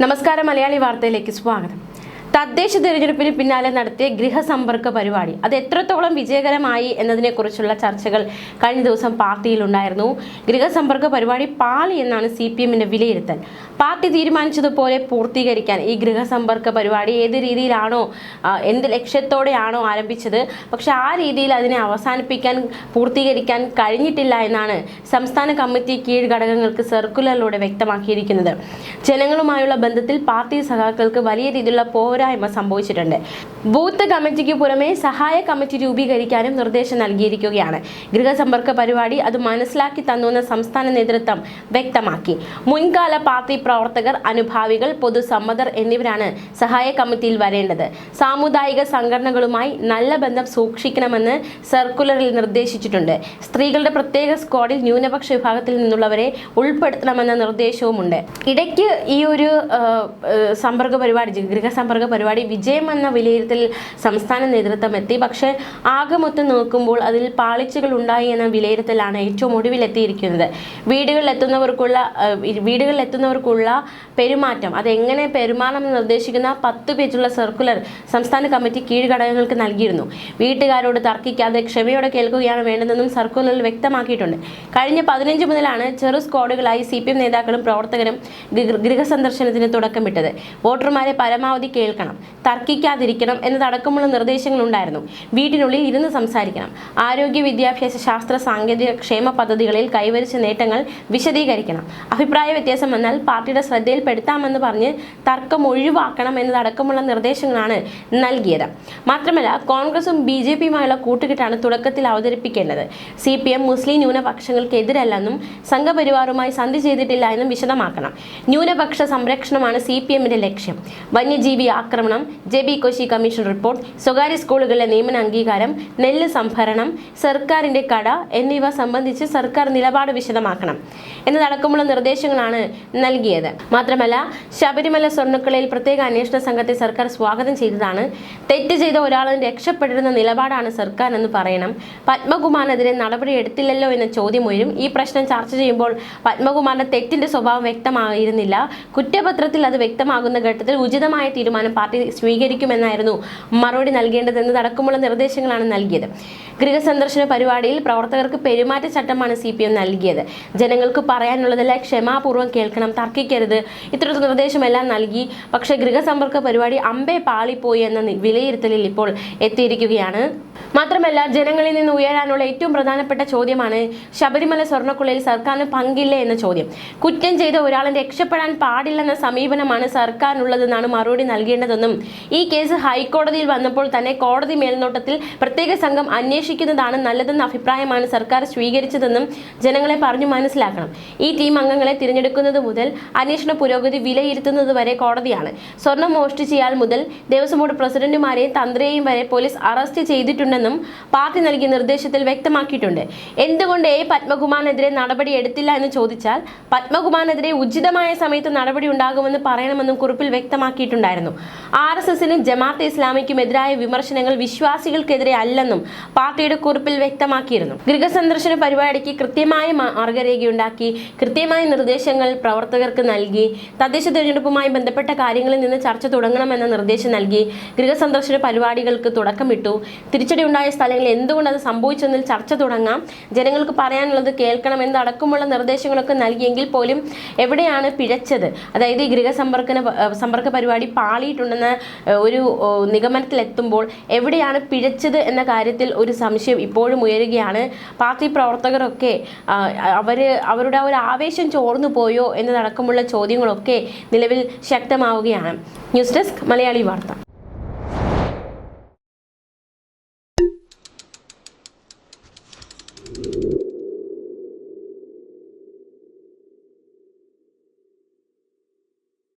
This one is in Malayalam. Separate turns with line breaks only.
നമസ്കാരം, മലയാളി വാർത്തയിലേക്ക് സ്വാഗതം. തദ്ദേശ തെരഞ്ഞെടുപ്പിന് പിന്നാലെ നടത്തിയ ഗൃഹസമ്പർക്ക പരിപാടി അത് എത്രത്തോളം വിജയകരമായി എന്നതിനെക്കുറിച്ചുള്ള ചർച്ചകൾ കഴിഞ്ഞ ദിവസം പാർട്ടിയിലുണ്ടായിരുന്നു. ഗൃഹസമ്പർക്ക പരിപാടി പാളി എന്നാണ് CPMന്റെ വിലയിരുത്തൽ. പാർട്ടി തീരുമാനിച്ചതുപോലെ പൂർത്തീകരിക്കാൻ ഈ ഗൃഹസമ്പർക്ക പരിപാടി ഏത് രീതിയിലാണോ എന്ത് ലക്ഷ്യത്തോടെയാണോ ആരംഭിച്ചത്, പക്ഷെ ആ രീതിയിൽ അതിനെ പൂർത്തീകരിക്കാൻ കഴിഞ്ഞിട്ടില്ല എന്നാണ് സംസ്ഥാന കമ്മിറ്റി കീഴ്ഘടകങ്ങൾക്ക് സർക്കുലറിലൂടെ വ്യക്തമാക്കിയിരിക്കുന്നത്. ജനങ്ങളുമായുള്ള ബന്ധത്തിൽ പാർട്ടി സഖാക്കൾക്ക് വലിയ രീതിയിലുള്ള പോരായ്മ സംഭവിച്ചിട്ടുണ്ട്. ബൂത്ത് കമ്മിറ്റിക്ക് പുറമെ സഹായ കമ്മിറ്റി രൂപീകരിക്കാനും നിർദ്ദേശം നൽകിയിരിക്കുകയാണ്. ഗൃഹസമ്പർക്ക പരിപാടി അത് മനസ്സിലാക്കി തന്നുവെന്ന് സംസ്ഥാന നേതൃത്വം വ്യക്തമാക്കി. മുൻകാല പാർട്ടി പ്രവർത്തകർ, അനുഭാവികൾ, പൊതുസമ്മതർ എന്നിവരാണ് സഹായ കമ്മിറ്റിയിൽ വരേണ്ടത്. സാമുദായിക സംഘടനകളുമായി നല്ല ബന്ധം സൂക്ഷിക്കണമെന്ന് സർക്കുലറിൽ നിർദ്ദേശിച്ചിട്ടുണ്ട്. സ്ത്രീകളുടെ പ്രത്യേക സ്ക്വാഡിൽ ന്യൂനപക്ഷ വിഭാഗത്തിൽ നിന്നുള്ളവരെ ഉൾപ്പെടുത്തണമെന്ന നിർദ്ദേശവുമുണ്ട്. ഇടയ്ക്ക് ഈ ഒരു ഗൃഹസമ്പർക്ക പരിപാടി വിജയമെന്ന വിലയിരുത്തൽ സംസ്ഥാന നേതൃത്വം എത്തി. പക്ഷേ ആകെ നോക്കുമ്പോൾ അതിൽ പാളിച്ചകൾ ഉണ്ടായി എന്ന വിലയിരുത്തലാണ് ഏറ്റവും ഒടുവിലെത്തിയിരിക്കുന്നത്. വീടുകളിലെത്തുന്നവർക്കുള്ള പെരുമാറ്റം അതെങ്ങനെ പെരുമാറണമെന്ന് നിർദ്ദേശിക്കുന്ന 10 പേജുള്ള സർക്കുലർ സംസ്ഥാന കമ്മിറ്റി കീഴ്ഘടകങ്ങൾക്ക് നൽകിയിരുന്നു. വീട്ടുകാരോട് തർക്കിക്കാതെ ക്ഷമയോടെ കേൾക്കുകയാണ് വേണ്ടതെന്നും സർക്കുലറിൽ വ്യക്തമാക്കിയിട്ടുണ്ട്. കഴിഞ്ഞ 15 മുതലാണ് ചെറു സ്ക്വാഡുകളായി CPM നേതാക്കളും പ്രവർത്തകരും ഗൃഹസന്ദർശനത്തിന് തുടക്കമിട്ടത്. വോട്ടർമാരെ പരമാവധി കേൾക്കണം, തർക്കിക്കാതിരിക്കണം എന്നതടക്കമുള്ള നിർദ്ദേശങ്ങളുണ്ടായിരുന്നു. വീട്ടിനുള്ളിൽ ഇരുന്ന് സംസാരിക്കണം, ആരോഗ്യ, വിദ്യാഭ്യാസ, ശാസ്ത്ര, സാങ്കേതിക, ക്ഷേമ പദ്ധതികളിൽ കൈവരിച്ച നേട്ടങ്ങൾ വിശദീകരിക്കണം, അഭിപ്രായ വ്യത്യാസം വന്നാൽ പാർട്ടിയുടെ ശ്രദ്ധയിൽപ്പെടുത്താമെന്ന് പറഞ്ഞ് തർക്കം ഒഴിവാക്കണം എന്നതടക്കമുള്ള നിർദ്ദേശങ്ങളാണ് നൽകിയത്. മാത്രമല്ല, കോൺഗ്രസും BJPയുമായുള്ള കൂട്ടുകെട്ടാണ് തുടക്കത്തിൽ അവതരിപ്പിക്കേണ്ടത്. CPM മുസ്ലിം ന്യൂനപക്ഷങ്ങൾക്കെതിരല്ലെന്നും സംഘപരിവാറുമായി സന്ധി ചെയ്തിട്ടില്ല എന്നും വിശദമാക്കണം. ന്യൂനപക്ഷ സംരക്ഷണമാണ് CPMന്റെ ലക്ഷ്യം. വന്യജീവി ആക്രമണം, JB കോശി കമ്മീഷൻ റിപ്പോർട്ട്, സ്വകാര്യ സ്കൂളുകളിലെ നിയമന അംഗീകാരം, നെല്ല് സംഭരണം, സർക്കാരിന്റെ കട എന്നിവ സംബന്ധിച്ച് സർക്കാർ നിലപാട് വിശദമാക്കണം എന്നതടക്കമുള്ള നിർദ്ദേശങ്ങളാണ് നൽകിയത്. മാത്രമല്ല, ശബരിമല സ്വർണ്ണക്കൊള്ളയിൽ പ്രത്യേക അന്വേഷണ സംഘത്തെ സർക്കാർ സ്വാഗതം ചെയ്തതാണ്. തെറ്റ് ചെയ്ത ഒരാളും രക്ഷപ്പെട്ടിരുന്ന നിലപാടാണ് സർക്കാർ എന്ന് പറയണം. പത്മകുമാറിനെതിരെ നടപടി എടുത്തില്ലല്ലോ എന്ന ചോദ്യം ഉയരും. ഈ പ്രശ്നം ചർച്ച ചെയ്യുമ്പോൾ പത്മകുമാറിന്റെ തെറ്റിന്റെ സ്വഭാവം വ്യക്തമായിരുന്നില്ല. കുറ്റപത്രത്തിൽ അത് വ്യക്തമാകുന്ന ഘട്ടത്തിൽ ഉചിതമായ തീരുമാനം പാർട്ടി സ്വീകരിക്കുമെന്നായിരുന്നു മറുപടി നൽകേണ്ടതെന്നതടക്കമുള്ള നിർദ്ദേശങ്ങളാണ് നൽകിയത്. ഗൃഹസന്ദർശന പരിപാടിയിൽ പ്രവർത്തകർക്ക് പെരുമാറ്റച്ചട്ടമാണ് CPM നൽകിയത്. ജനങ്ങൾക്ക് പറയാനുള്ളതെല്ലാം ക്ഷമാപൂർവ്വം കേൾക്കണം, തർക്കിക്കരുത്, ഇത്തരത്തിൽ നിർദ്ദേശമെല്ലാം നൽകി. പക്ഷേ ഗൃഹസമ്പർക്ക പരിപാടി അമ്പേ പാളിപ്പോയി എന്ന വിലയിരുത്തലിൽ ഇപ്പോൾ എത്തിയിരിക്കുകയാണ്. മാത്രമല്ല, ജനങ്ങളിൽ നിന്ന് ഉയരാനുള്ള ഏറ്റവും പ്രധാനപ്പെട്ട ചോദ്യമാണ് ശബരിമല സ്വർണ്ണക്കൊള്ളയിൽ സർക്കാരിന് പങ്കില്ലേ എന്ന ചോദ്യം. കുറ്റം ചെയ്ത ഒരാളും രക്ഷപ്പെടാൻ പാടില്ലെന്ന സമീപനമാണ് സർക്കാരിനുള്ളതെന്നാണ് മറുപടി നൽകേണ്ടതെന്നും ഈ കേസ് ഹൈക്കോടതിയിൽ വന്നപ്പോൾ തന്നെ കോടതി മേൽനോട്ടത്തിൽ പ്രത്യേക സംഘം അന്വേഷിക്കുന്നതാണ് നല്ലതെന്ന അഭിപ്രായമാണ് സർക്കാർ സ്വീകരിച്ചതെന്നും ജനങ്ങളെ പറഞ്ഞു മനസ്സിലാക്കണം. ഈ ടീം അംഗങ്ങളെ തിരഞ്ഞെടുക്കുന്നത് മുതൽ അന്വേഷണ പുരോഗതി വിലയിരുത്തുന്നത് വരെ കോടതിയാണ്. സ്വർണം മോഷ്ടിച്ചയാൾ മുതൽ ദേവസ്വം ബോർഡ് പ്രസിഡന്റുമാരെയും തന്ത്രിയെയും വരെ പോലീസ് അറസ്റ്റ് ചെയ്തിട്ടുണ്ടെന്നും പാർട്ടി നൽകിയ നിർദ്ദേശത്തിൽ വ്യക്തമാക്കിയിട്ടുണ്ട്. എന്തുകൊണ്ട് പത്മകുമാറിനെതിരെ നടപടി എടുത്തില്ല എന്ന് ചോദിച്ചാൽ പത്മകുമാറിനെതിരെ ഉചിതമായ സമയത്ത് നടപടി ഉണ്ടാകുമെന്ന് പറയണമെന്നും കുറിപ്പിൽ വ്യക്തമാക്കിയിട്ടുണ്ടായിരുന്നു. RSSനും ജമാഅത്തെ ഇസ്ലാമിക്കും എതിരായ വിമർശനങ്ങൾ വിശ്വാസികൾക്കെതിരെ അല്ലെന്നും പാർട്ടിയുടെ കുറിപ്പിൽ വ്യക്തമാക്കിയിരുന്നു. ഗൃഹസന്ദർശന പരിപാടിക്ക് കൃത്യമായ മാർഗരേഖയുണ്ടാക്കി, കൃത്യമായ നിർദ്ദേശങ്ങൾ പ്രവർത്തകർക്ക് നൽകി, തദ്ദേശ തെരഞ്ഞെടുപ്പുമായി ബന്ധപ്പെട്ട കാര്യങ്ങളിൽ നിന്ന് ചർച്ച തുടങ്ങണമെന്ന നിർദ്ദേശം നൽകി, ഗൃഹസന്ദർശന പരിപാടികൾക്ക് തുടക്കമിട്ടു. തിരിച്ചടി ഉണ്ടായ സ്ഥലങ്ങളിൽ എന്തുകൊണ്ട് അത് സംഭവിച്ചെന്നതിൽ ചർച്ച തുടങ്ങാം, ജനങ്ങൾക്ക് പറയാനുള്ളത് കേൾക്കണം എന്നടക്കമുള്ള നിർദ്ദേശങ്ങളൊക്കെ നൽകിയെങ്കിൽ പോലും എവിടെയാണ് പിഴച്ചത്, അതായത് ഈ ഗൃഹസമ്പർക്ക പരിപാടി പാളിയിട്ടുണ്ടെന്ന ഒരു നിഗമനത്തിലെത്തുമ്പോൾ എവിടെയാണ് പിഴച്ചത് എന്ന കാര്യത്തിൽ ഒരു സംശയം ഇപ്പോഴും ഉയരുകയാണ്. പാർട്ടി പ്രവർത്തകരൊക്കെ അവരുടെ ഒരു ആവേശം ചോർന്നു പോയോ എന്നതടക്കമുള്ള ചോദ്യങ്ങളൊക്കെ നിലവിൽ ശക്തമാവുകയാണ്. ന്യൂസ് ഡെസ്ക്, മലയാളി വാർത്ത.